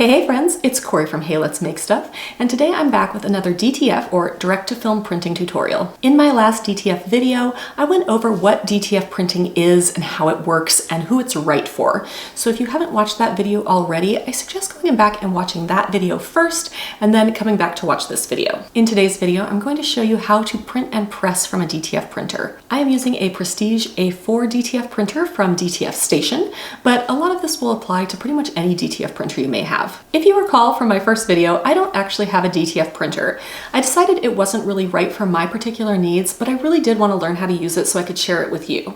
Hey friends, it's Corey from Hey Let's Make Stuff, and today I'm back with another DTF or direct-to-film printing tutorial. In my last DTF video, I went over what DTF printing is and how it works and who it's right for. So if you haven't watched that video already, I suggest going back and watching that video first and then coming back to watch this video. In today's video, I'm going to show you how to print and press from a DTF printer. I am using a Prestige A4 DTF printer from DTF Station, but a lot of this will apply to pretty much any DTF printer you may have. If you recall from my first video, I don't actually have a DTF printer. I decided it wasn't really right for my particular needs, but I really did want to learn how to use it so I could share it with you.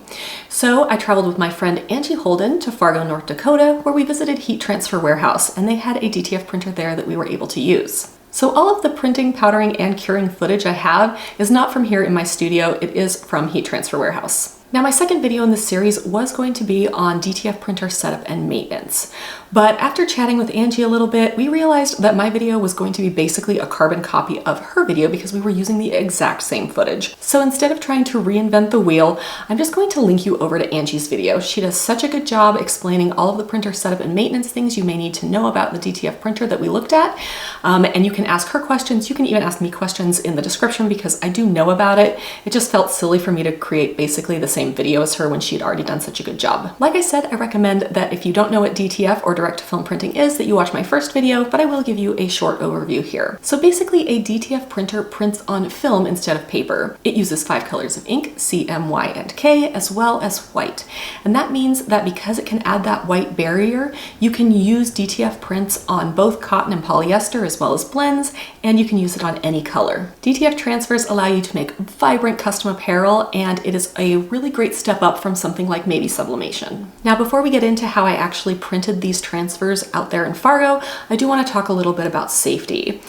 So I traveled with my friend Angie Holden to Fargo, North Dakota, where we visited Heat Transfer Warehouse, and they had a DTF printer there that we were able to use. So all of the printing, powdering, and curing footage I have is not from here in my studio, it is from Heat Transfer Warehouse. Now my second video in this series was going to be on DTF printer setup and maintenance, but after chatting with Angie a little bit, we realized that my video was going to be basically a carbon copy of her video because we were using the exact same footage. So instead of trying to reinvent the wheel, I'm just going to link you over to Angie's video. She does such a good job explaining all of the printer setup and maintenance things you may need to know about the DTF printer that we looked at, and you can ask her questions. You can even ask me questions in the description because I do know about it. It just felt silly for me to create basically the same video as her when she'd already done such a good job. Like I said, I recommend that if you don't know what DTF or direct-to-film printing is, that you watch my first video, but I will give you a short overview here. So basically, a DTF printer prints on film instead of paper. It uses 5 colors of ink, C, M, Y, and K, as well as white. And that means that because it can add that white barrier, you can use DTF prints on both cotton and polyester, as well as blends, and you can use it on any color. DTF transfers allow you to make vibrant custom apparel, and it is a really great step up from something like maybe sublimation. Now, before we get into how I actually printed these transfers out there in Fargo, I do want to talk a little bit about safety.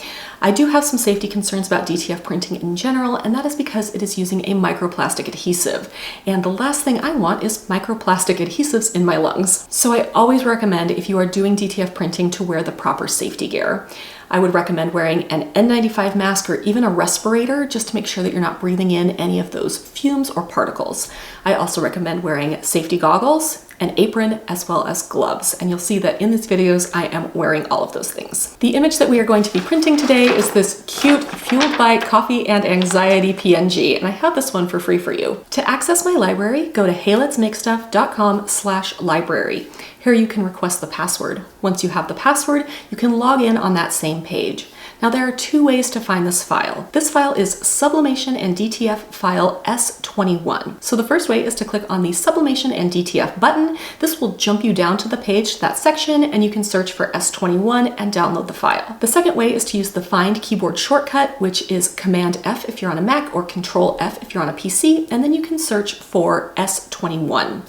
I do have some safety concerns about DTF printing in general, and that is because it is using a microplastic adhesive. And the last thing I want is microplastic adhesives in my lungs. So I always recommend, if you are doing DTF printing, to wear the proper safety gear. I would recommend wearing an N95 mask or even a respirator just to make sure that you're not breathing in any of those fumes or particles. I also recommend wearing safety goggles, an apron, as well as gloves. And you'll see that in these videos, I am wearing all of those things. The image that we are going to be printing today is this cute Fueled by Coffee and Anxiety PNG, and I have this one for free for you. To access my library, go to heyletsmakestuff.com/library. Here you can request the password. Once you have the password, you can log in on that same page. Now there are 2 ways to find this file. This file is Sublimation and DTF file S21. So the first way is to click on the Sublimation and DTF button. This will jump you down to the page, that section, and you can search for S21 and download the file. The second way is to use the Find keyboard shortcut, which is Command F if you're on a Mac or Control F if you're on a PC, and then you can search for S21.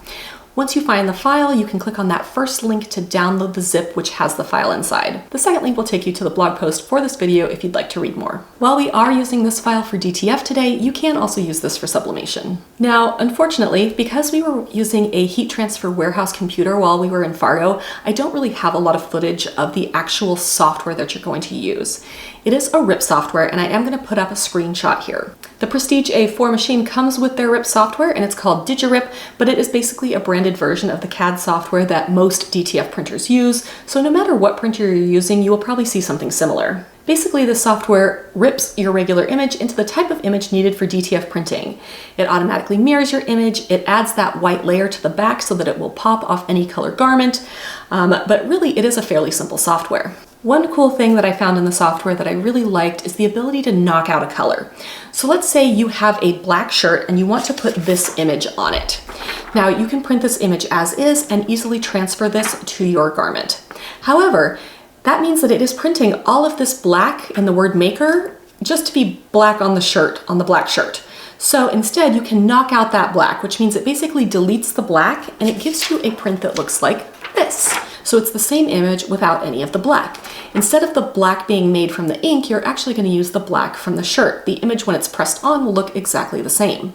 Once you find the file, you can click on that first link to download the zip which has the file inside. The second link will take you to the blog post for this video if you'd like to read more. While we are using this file for DTF today, you can also use this for sublimation. Now, unfortunately, because we were using a Heat Transfer Warehouse computer while we were in Fargo, I don't really have a lot of footage of the actual software that you're going to use. It is a RIP software, and I am going to put up a screenshot here. The Prestige A4 machine comes with their RIP software, and it's called DigiRip, but it is basically a branded version of the CAD software that most DTF printers use, so no matter what printer you're using, you will probably see something similar. Basically, the software rips your regular image into the type of image needed for DTF printing. It automatically mirrors your image, it adds that white layer to the back so that it will pop off any color garment, but really it is a fairly simple software. One cool thing that I found in the software that I really liked is the ability to knock out a color. So let's say you have a black shirt and you want to put this image on it. Now you can print this image as is and easily transfer this to your garment. However, that means that it is printing all of this black and the word maker just to be black on the shirt, on the black shirt. So instead you can knock out that black, which means it basically deletes the black and it gives you a print that looks like this. So it's the same image without any of the black. Instead of the black being made from the ink, you're actually going to use the black from the shirt. The image when it's pressed on will look exactly the same.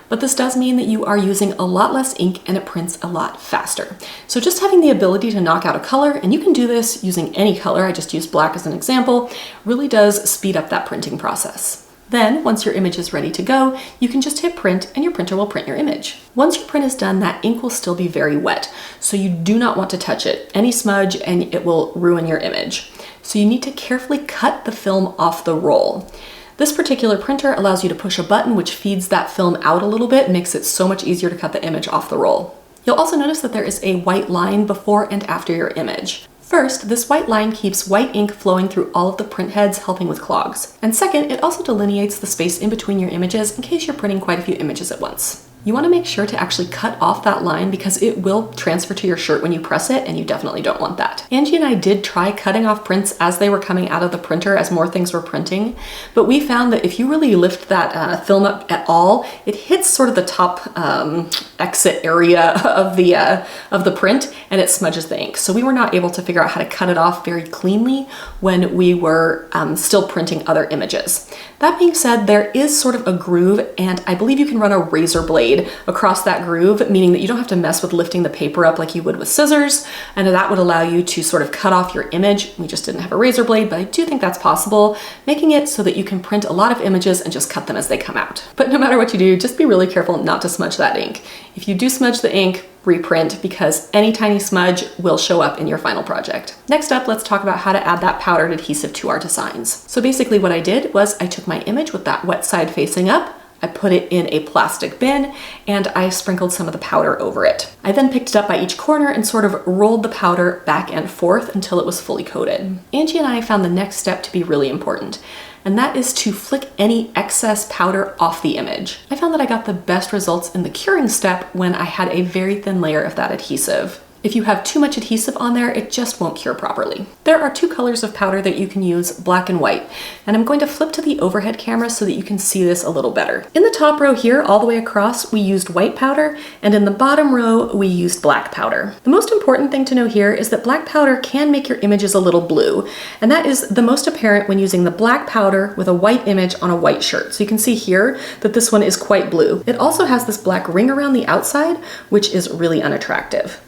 But this does mean that you are using a lot less ink and it prints a lot faster. So just having the ability to knock out a color, and you can do this using any color, I just used black as an example, really does speed up that printing process. Then, once your image is ready to go, you can just hit print and your printer will print your image. Once your print is done, that ink will still be very wet, so you do not want to touch it. Any smudge and it will ruin your image. So you need to carefully cut the film off the roll. This particular printer allows you to push a button which feeds that film out a little bit, makes it so much easier to cut the image off the roll. You'll also notice that there is a white line before and after your image. First, this white line keeps white ink flowing through all of the print heads, helping with clogs. And second, it also delineates the space in between your images in case you're printing quite a few images at once. You want to make sure to actually cut off that line because it will transfer to your shirt when you press it, and you definitely don't want that. Angie and I did try cutting off prints as they were coming out of the printer as more things were printing, but we found that if you really lift that film up at all, it hits sort of the top exit area of the print and it smudges the ink. So we were not able to figure out how to cut it off very cleanly when we were still printing other images. That being said, there is sort of a groove, and I believe you can run a razor blade across that groove, meaning that you don't have to mess with lifting the paper up like you would with scissors, and that would allow you to sort of cut off your image. We just didn't have a razor blade, but I do think that's possible, making it so that you can print a lot of images and just cut them as they come out. But no matter what you do, just be really careful not to smudge that ink. If you do smudge the ink, reprint, because any tiny smudge will show up in your final project. Next up, let's talk about how to add that powdered adhesive to our designs. So basically what I did was I took my image with that wet side facing up, I put it in a plastic bin, and I sprinkled some of the powder over it. I then picked it up by each corner and sort of rolled the powder back and forth until it was fully coated. Angie and I found the next step to be really important, and that is to flick any excess powder off the image. I found that I got the best results in the curing step when I had a very thin layer of that adhesive. If you have too much adhesive on there, it just won't cure properly. There are two colors of powder that you can use, black and white, and I'm going to flip to the overhead camera so that you can see this a little better. In the top row here, all the way across, we used white powder, and in the bottom row, we used black powder. The most important thing to know here is that black powder can make your images a little blue, and that is the most apparent when using the black powder with a white image on a white shirt. So you can see here that this one is quite blue. It also has this black ring around the outside, which is really unattractive.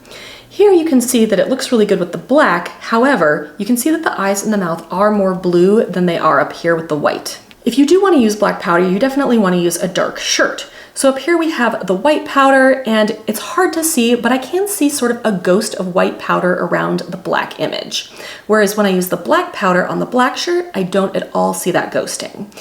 Here you can see that it looks really good with the black. However, you can see that the eyes and the mouth are more blue than they are up here with the white. If you do want to use black powder, you definitely want to use a dark shirt. So up here we have the white powder, and it's hard to see, but I can see sort of a ghost of white powder around the black image. Whereas when I use the black powder on the black shirt, I don't at all see that ghosting.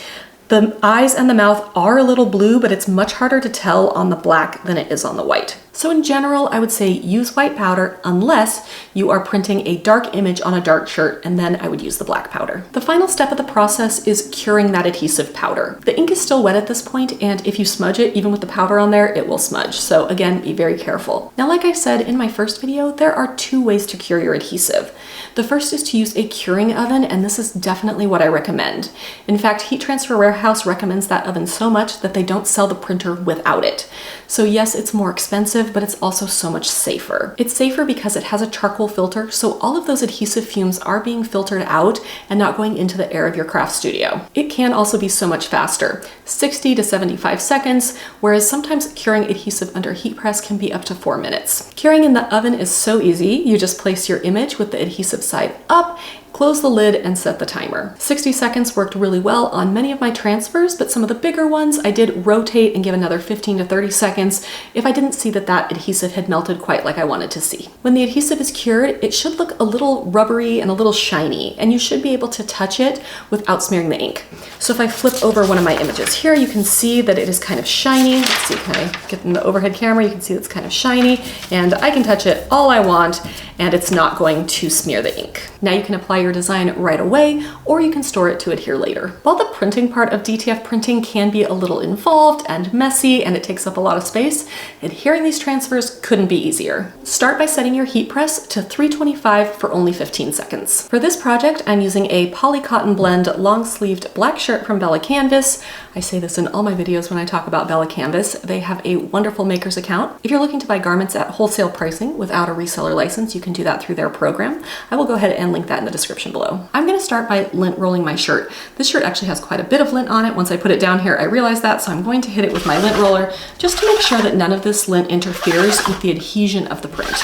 The eyes and the mouth are a little blue, but it's much harder to tell on the black than it is on the white. So in general, I would say use white powder unless you are printing a dark image on a dark shirt, and then I would use the black powder. The final step of the process is curing that adhesive powder. The ink is still wet at this point, and if you smudge it, even with the powder on there, it will smudge. So again, be very careful. Now, like I said in my first video, there are two ways to cure your adhesive. The first is to use a curing oven, and this is definitely what I recommend. In fact, Heat Transfer Warehouse recommends that oven so much that they don't sell the printer without it. So yes, it's more expensive, but it's also so much safer. It's safer because it has a charcoal filter, so all of those adhesive fumes are being filtered out and not going into the air of your craft studio. It can also be so much faster, 60 to 75 seconds, whereas sometimes curing adhesive under heat press can be up to 4 minutes. Curing in the oven is so easy. You just place your image with the adhesive side up, close the lid, and set the timer. 60 seconds worked really well on many of my transfers, but some of the bigger ones I did rotate and give another 15 to 30 seconds if I didn't see that that adhesive had melted quite like I wanted to see. When the adhesive is cured, it should look a little rubbery and a little shiny, and you should be able to touch it without smearing the ink. So if I flip over one of my images here, you can see that it is kind of shiny. Let's see, can I get in the overhead camera? You can see it's kind of shiny, and I can touch it all I want, and it's not going to smear the ink. Now you can apply your design right away, or you can store it to adhere later. While the printing part of DTF printing can be a little involved and messy, and it takes up a lot of space, adhering these transfers couldn't be easier. Start by setting your heat press to 325 for only 15 seconds. For this project, I'm using a poly cotton blend long-sleeved black shirt from Bella Canvas. I say this in all my videos when I talk about Bella Canvas. They have a wonderful maker's account. If you're looking to buy garments at wholesale pricing without a reseller license, you can do that through their program. I will go ahead and link that in the description below. I'm going to start by lint rolling my shirt. This shirt actually has quite a bit of lint on it. Once I put it down here, I realized that, so I'm going to hit it with my lint roller just to make sure that none of this lint interferes with the adhesion of the print.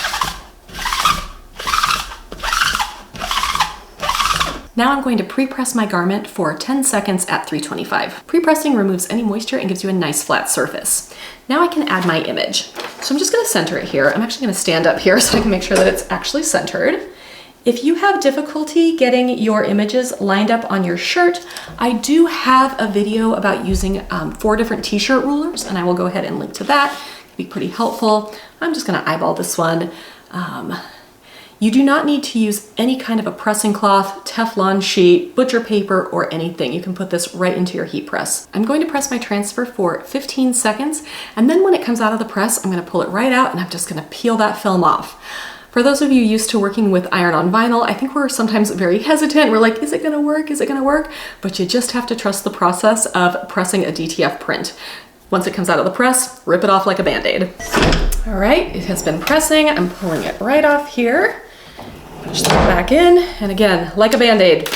Now I'm going to pre-press my garment for 10 seconds at 325. Pre-pressing removes any moisture and gives you a nice flat surface. Now I can add my image. So I'm just gonna center it here. I'm actually gonna stand up here so I can make sure that it's actually centered. If you have difficulty getting your images lined up on your shirt, I do have a video about using 4 different t-shirt rulers, and I will go ahead and link to that. It'd be pretty helpful. I'm just gonna eyeball this one. You do not need to use any kind of a pressing cloth, Teflon sheet, butcher paper, or anything. You can put this right into your heat press. I'm going to press my transfer for 15 seconds, and then when it comes out of the press, I'm gonna pull it right out and I'm just gonna peel that film off. For those of you used to working with iron-on vinyl, I think we're sometimes very hesitant. We're like, is it gonna work? Is it gonna work? But you just have to trust the process of pressing a DTF print. Once it comes out of the press, rip it off like a Band-Aid. All right, it has been pressing. I'm pulling it right off here. Push that back in, and again, like a Band-Aid,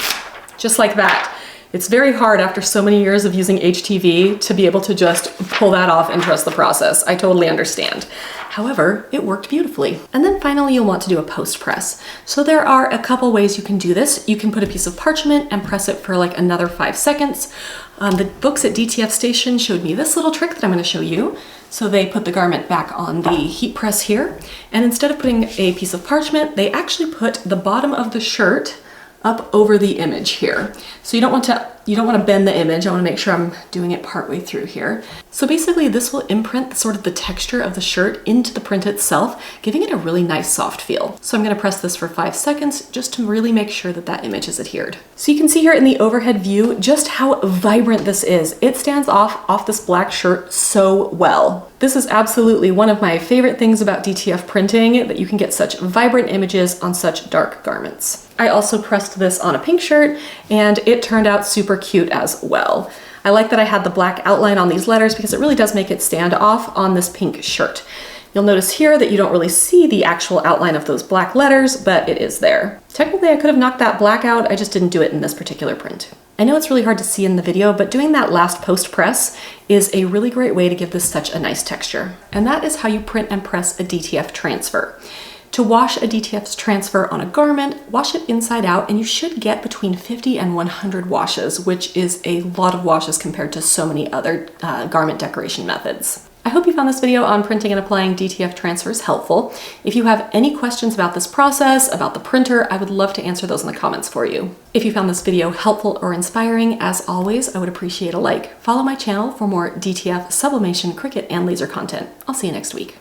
just like that. It's very hard after so many years of using HTV to be able to just pull that off and trust the process. I totally understand. However, it worked beautifully. And then finally, you'll want to do a post press. So there are a couple ways you can do this. You can put a piece of parchment and press it for like another 5 seconds. The books at DTF Station showed me this little trick that I'm going to show you. So they put the garment back on the heat press here, and instead of putting a piece of parchment, they actually put the bottom of the shirt up over the image here. So you don't want to bend the image. I want to make sure I'm doing it partway through here. So basically this will imprint sort of the texture of the shirt into the print itself, giving it a really nice soft feel. So I'm going to press this for 5 seconds just to really make sure that that image is adhered. So you can see here in the overhead view just how vibrant this is. It stands off this black shirt so well. This is absolutely one of my favorite things about DTF printing, that you can get such vibrant images on such dark garments. I also pressed this on a pink shirt and it turned out super cute as well. I like that I had the black outline on these letters because it really does make it stand off on this pink shirt. You'll notice here that you don't really see the actual outline of those black letters, but it is there. Technically, I could have knocked that black out, I just didn't do it in this particular print. I know it's really hard to see in the video, but doing that last post press is a really great way to give this such a nice texture. And that is how you print and press a DTF transfer. To wash a DTF transfer on a garment, wash it inside out, and you should get between 50 and 100 washes, which is a lot of washes compared to so many other garment decoration methods. I hope you found this video on printing and applying DTF transfers helpful. If you have any questions about this process, about the printer, I would love to answer those in the comments for you. If you found this video helpful or inspiring, as always, I would appreciate a like. Follow my channel for more DTF, sublimation, Cricut, and laser content. I'll see you next week.